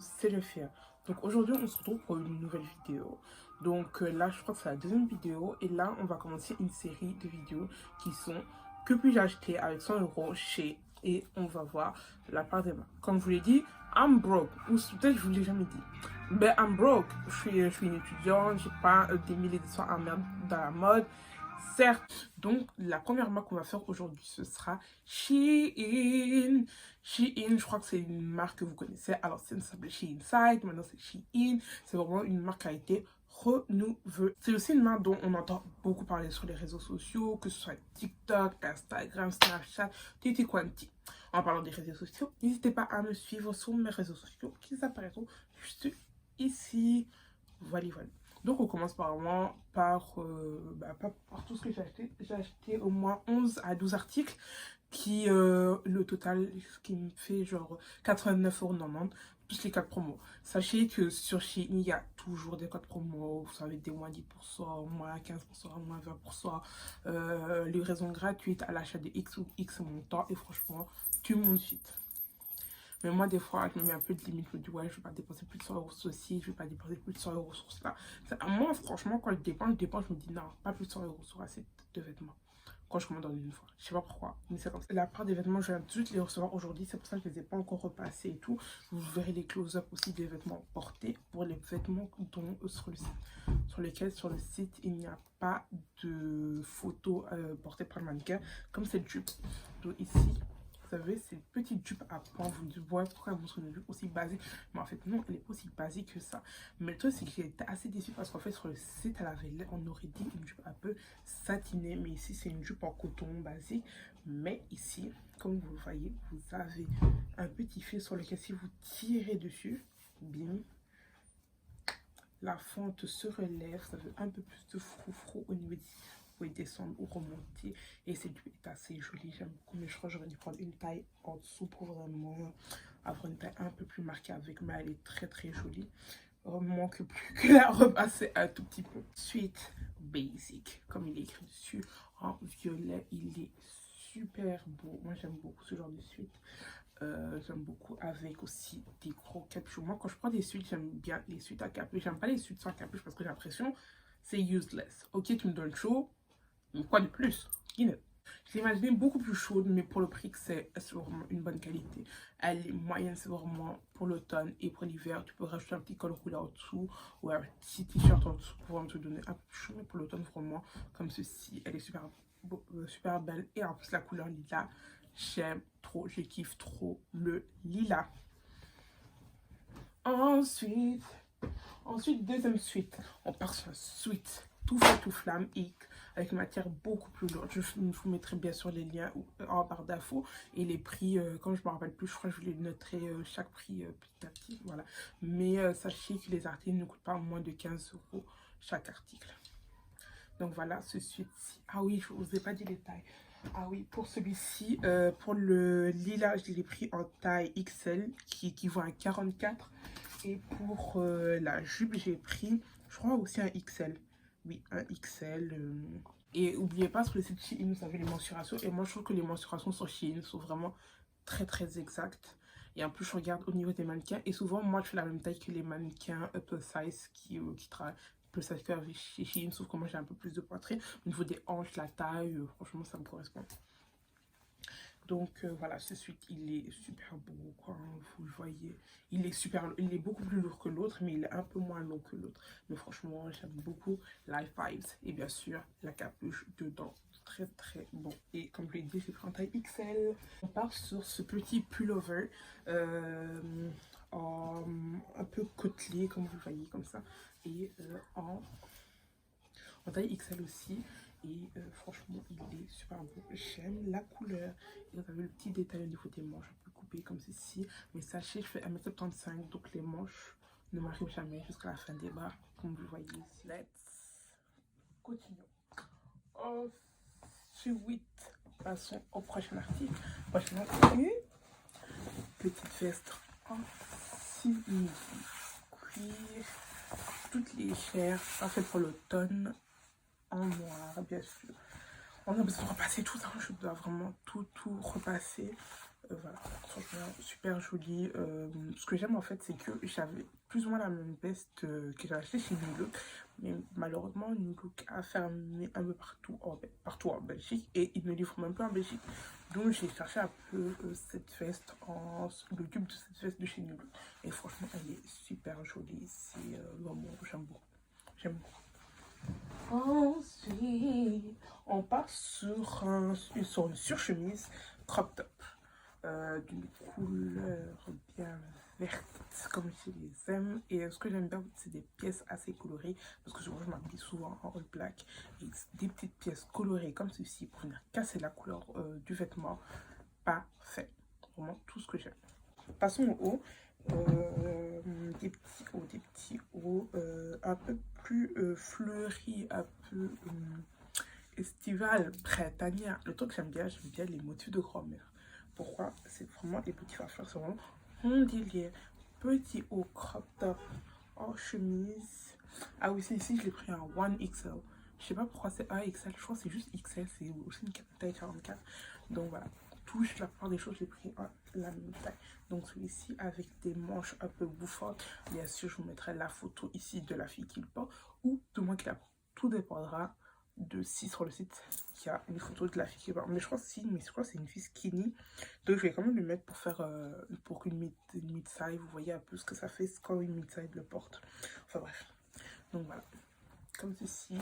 C'est le faire. Donc aujourd'hui on se retrouve pour une nouvelle vidéo. Donc là je crois que c'est la deuxième vidéo et là on va commencer une série de vidéos qui sont que puis-je acheter avec 100 euros chez et on va voir la part des mains. Comme je vous l'ai dit, I'm broke ou peut-être je vous l'ai jamais dit. Mais I'm broke. Je suis une étudiante, j'ai pas des milliers de soins à mettre dans la mode. Certes, donc la première marque qu'on va faire aujourd'hui, ce sera Shein. Shein, je crois que c'est une marque que vous connaissez. Alors, ça s'appelait Shein Site, maintenant c'est Shein. C'est vraiment une marque qui a été renouvelée. C'est aussi une marque dont on entend beaucoup parler sur les réseaux sociaux, que ce soit TikTok, Instagram, Snapchat, Titi Quanti. En parlant des réseaux sociaux, n'hésitez pas à me suivre sur mes réseaux sociaux qui apparaîtront juste ici. Voilà, voilà. Donc on commence par tout ce que j'ai acheté. J'ai acheté au moins 11 à 12 articles qui, le total, qui me fait genre 89 € plus les codes promo. Sachez que sur Shein, il y a toujours des codes promo, vous savez, des moins 10%, moins 15%, moins 20%, livraison gratuite à l'achat de X ou X montant, et franchement, tu montes vite. Mais moi, des fois, je me mets un peu de limite. Je me dis, ouais, je vais pas dépenser plus de 100 € sur ceci, je vais pas dépenser plus de 100 € sur cela. Moi, franchement, quand je dépense, je me dis, non, pas plus de 100 € sur assez de vêtements. Quand je commande en une fois. Je sais pas pourquoi, mais c'est comme ça. La part des vêtements, je viens tout de suite les recevoir aujourd'hui. C'est pour ça que je les ai pas encore repassés et tout. Vous verrez les close-up aussi des vêtements portés pour les vêtements dont sur le site. Sur lesquels, sur le site, il n'y a pas de photos portées par le mannequin, comme cette jupe. Donc ici, vous savez, c'est une petite jupe à point. Vous me dites, ouais, pourquoi elle montre une jupe aussi basique? Mais en fait, non, elle est pas aussi basique que ça. Mais le truc, c'est que j'ai été assez déçue parce qu'en fait, sur le site, on aurait dit une jupe un peu satinée. Mais ici, c'est une jupe en coton basique. Mais ici, comme vous le voyez, vous avez un petit fil sur lequel, si vous tirez dessus, bim, la fente se relève. Ça fait un peu plus de froufrou au niveau d'ici. Vous pouvez descendre ou remonter et cette jupe est assez jolie, j'aime beaucoup, mais je crois que j'aurais dû prendre une taille en dessous pour vraiment avoir une taille un peu plus marquée avec, mais elle est très très jolie. Il ne manque plus que la repasser un tout petit peu. Suite basic, comme il est écrit dessus en violet, il est super beau. Moi j'aime beaucoup ce genre de suite. J'aime beaucoup avec aussi des gros capuchons. Moi quand je prends des suites, j'aime bien les suites à capuche. J'aime pas les suites sans capuche parce que j'ai l'impression c'est useless. Ok, tu me donnes chaud, mais quoi de plus? Je l'imaginais beaucoup plus chaude, mais pour le prix que c'est vraiment une bonne qualité. Elle est moyenne, c'est vraiment pour l'automne et pour l'hiver. Tu peux rajouter un petit col roulé en dessous ou un petit t-shirt en dessous pour te donner un peu plus chaud. Mais pour l'automne, vraiment, comme ceci, elle est super belle. Et en plus, la couleur lilas, j'aime trop, je kiffe trop le lilas. Ensuite, deuxième suite. On part sur la suite tout feu tout flamme et avec une matière beaucoup plus lourde. Je vous mettrai bien sûr les liens en barre d'infos et les prix, quand je ne me rappelle plus, je crois que je les noterai chaque prix petit à petit. Voilà. Mais sachez que les articles ne coûtent pas moins de 15 € chaque article. Donc voilà, ce suite-ci. Ah oui, je ne vous ai pas dit les tailles. Ah oui, pour celui-ci, pour le lilas, je l'ai pris en taille XL qui équivaut à 44. Et pour la jupe, j'ai pris, je crois aussi un XL. Oui, un XL. Et n'oubliez pas, sur le site Shein, vous avez les mensurations. Et moi, je trouve que les mensurations sur Shein sont vraiment très, très exactes. Et en plus, je regarde au niveau des mannequins. Et souvent, moi, je fais la même taille que les mannequins upper size qui travaillent plus size chez Shein. Sauf que moi, j'ai un peu plus de poitrine. Au niveau des hanches, la taille, franchement, ça me correspond. Donc voilà, ce suite, il est super beau, quoi, vous le voyez. Il est beaucoup plus lourd que l'autre, mais il est un peu moins long que l'autre. Mais franchement, j'aime beaucoup Life Vibes. Et bien sûr, la capuche dedans. Très très bon. Et comme je l'ai dit, j'ai pris en taille XL. On part sur ce petit pullover un peu côtelé, comme vous le voyez, comme ça. Et en taille XL aussi. Et franchement, il est super beau. J'aime la couleur. Et vous avez le petit détail au niveau des manches, un peu coupé comme ceci. Mais sachez, je fais 1m75, donc les manches ne m'arrivent jamais jusqu'à la fin des bras, comme vous le voyez ici. Let's continue. Ensuite, passons au prochain article. Prochain article, petite veste en simili cuir, toutes les chairs, parfait pour l'automne. En noir, bien sûr. On a besoin de repasser tout ça. Je dois vraiment tout repasser. Voilà, franchement super joli. Ce que j'aime en fait, c'est que j'avais plus ou moins la même veste que j'ai acheté chez New Look, mais malheureusement New Look a fermé un peu partout en Belgique et ils ne livrent même pas en Belgique. Donc j'ai cherché un peu cette veste, le dupe de cette veste de chez New Look, et franchement elle est super jolie. C'est vraiment, j'aime beaucoup. J'aime beaucoup. Ensuite, on part sur une surchemise crop top d'une couleur bien verte, comme je les aime. Et ce que j'aime bien, c'est des pièces assez colorées, parce que souvent je m'habille souvent en all black. Et des petites pièces colorées comme ceci pour venir casser la couleur du vêtement. Parfait. Vraiment tout ce que j'aime. Passons au haut. Des petits hauts un peu plus fleuris, un peu estival, printanier. Le truc que j'aime bien les motifs de grand-mère. Pourquoi? C'est vraiment les motifs à fleurs, c'est vraiment mon délire. Petit haut crop top en chemise. Ah oui, ici je l'ai pris en 1XL. Je sais pas pourquoi c'est 1XL, je crois que c'est juste XL, c'est aussi une taille 44. Donc voilà, touche la plupart des choses, j'ai pris la même taille. Donc celui-ci avec des manches un peu bouffantes. Bien sûr, je vous mettrai la photo ici de la fille qui le porte ou de moi qui la porte. Tout dépendra de si sur le site il y a une photo de la fille qui porte. Mais je crois que si, mais je crois que c'est une fille skinny. Donc je vais quand même le mettre pour faire pour une mid-size. Vous voyez un peu ce que ça fait quand une mid-size le porte. Enfin bref. Donc voilà. Comme ceci.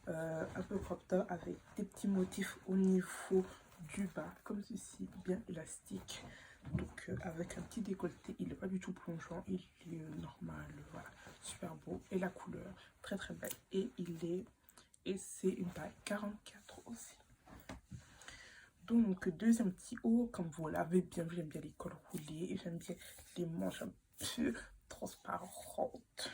Un peu crop top avec des petits motifs au niveau du bas. Comme ceci. Bien élastique. Donc avec un petit décolleté. Il n'est pas du tout plongeant. Il est normal. Voilà. Super beau. Et la couleur. Très très belle. Et il est... Et c'est une taille 44 aussi. Donc, deuxième petit haut, comme vous l'avez bien vu, j'aime bien les cols roulés et j'aime bien les manches un peu transparentes,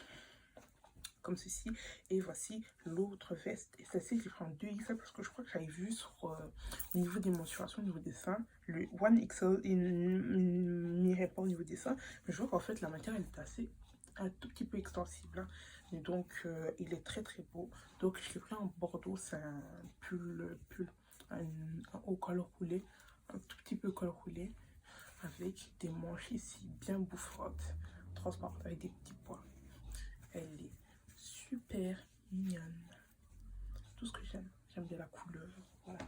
comme ceci. Et voici l'autre veste. Et celle-ci, je l'ai pris en 2XL parce que je crois que j'avais vu sur, au niveau des mensurations, au niveau des seins, le 1XL, il n'irait pas au niveau des seins. Mais je vois qu'en fait, la matière, elle est assez un tout petit peu extensible. Hein. Et donc, il est très très beau. Donc, je l'ai pris en bordeaux. C'est un pull un haut col roulé, un tout petit peu col roulé, avec des manches ici bien bouffantes, transparentes, avec des petits pois. Elle est super mignonne. Tout ce que j'aime. J'aime bien la couleur. Voilà.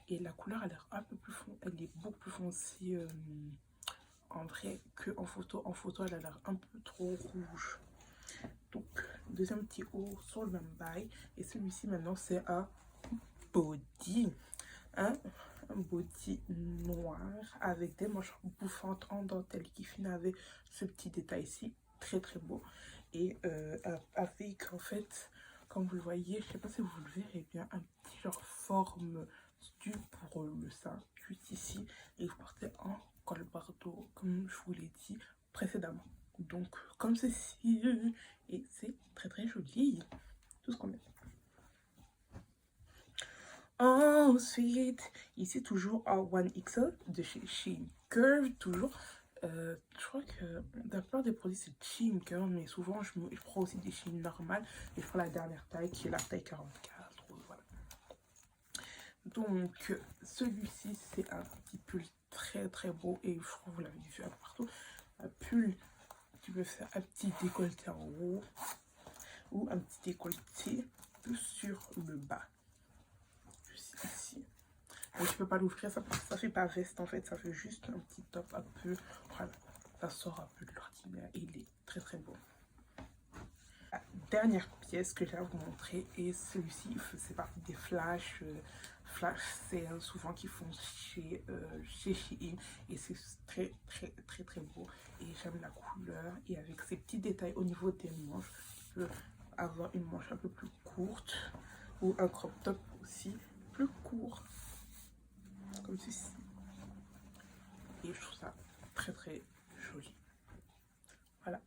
Et la couleur a l'air un peu plus foncée. Elle est beaucoup plus foncée en vrai qu'en photo. En photo, elle a l'air un peu trop rouge. Donc, deuxième petit haut sur le même bail. Et celui-ci, maintenant, c'est un body. Un body noir avec des manches bouffantes en dentelle qui finit avec ce petit détail ici. Très, très beau. Et avec, en fait, comme vous le voyez, je sais pas si vous le verrez bien, un petit genre forme du pour le sein, juste ici. Et vous partez en col bardeau, comme je vous l'ai dit précédemment. Donc, comme ceci, et c'est très très joli. Tout ce qu'on met. Ensuite, ici toujours en 1XL de chez Shein Curve, toujours. Je crois que la plupart des produits c'est Shein Curve, mais souvent je prends aussi des Shein normales et je prends la dernière taille qui est la taille 44. Voilà. Donc, celui-ci c'est un petit pull très très beau et je crois que vous l'avez vu un peu partout. Un pull qui peut faire un petit décolleté en haut ou un petit décolleté sur le bas. Juste ici. Et tu peux pas l'ouvrir, ça fait pas veste en fait, ça fait juste un petit top un peu, voilà, ça sort un peu de l'ordinaire et il est très très beau. La dernière pièce que j'ai à vous montrer est celui-ci, c'est partie des flash sales souvent qui font chez Shein et c'est très très très très beau et j'aime la couleur et avec ces petits détails au niveau des manches, tu peux avoir une manche un peu plus courte ou un crop top aussi plus court. Comme ceci. Et je trouve ça très très joli. Voilà.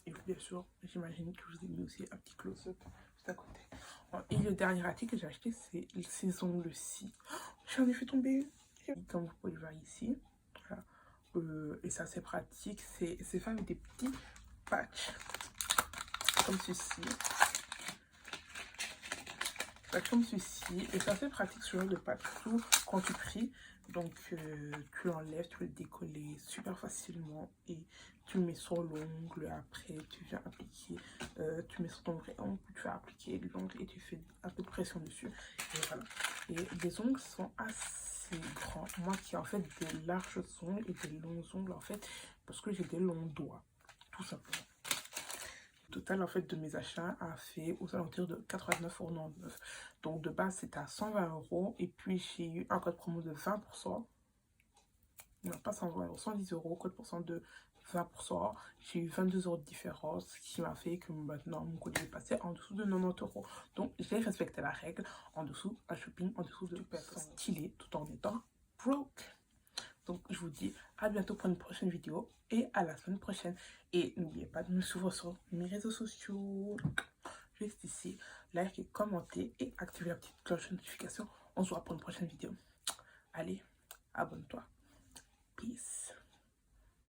Et bien sûr, j'imagine que je vous ai mis aussi un petit close-up juste à côté. Et le dernier article que j'ai acheté, c'est ces ongles-ci. Oh, j'en ai fait tomber. Comme vous pouvez le voir ici. Voilà. Et ça, c'est pratique. C'est fait avec des petits patchs. Comme ceci. comme ceci. Et c'est assez pratique ce genre de pâte, surtout quand tu pries. Donc tu l'enlèves, tu peux le décoller super facilement et tu le mets sur l'ongle. Après tu viens appliquer, tu mets sur ton vrai ongle, tu vas appliquer l'ongle et tu fais un peu de pression dessus. Et voilà. Et les ongles sont assez grands. Moi qui ai en fait des larges ongles et des longs ongles en fait, parce que j'ai des longs doigts, tout simplement. Le total en fait de mes achats a fait aux alentours de 89,99 €. Donc de base c'était à 120 € et puis j'ai eu un code promo de 20%. Non, pas 120 €, 110 €, code pourcent de 20%. J'ai eu 22 € de différence, ce qui m'a fait que maintenant mon colis est passé en dessous de 90 €. Donc j'ai respecté la règle, en dessous, un shopping en dessous de stylé tout en étant broke. Donc je vous dis à bientôt pour une prochaine vidéo et à la semaine prochaine. Et n'oubliez pas de me suivre sur mes réseaux sociaux. Juste ici, like et commenter et activer la petite cloche de notification. On se voit pour une prochaine vidéo. Allez, abonne-toi. Peace.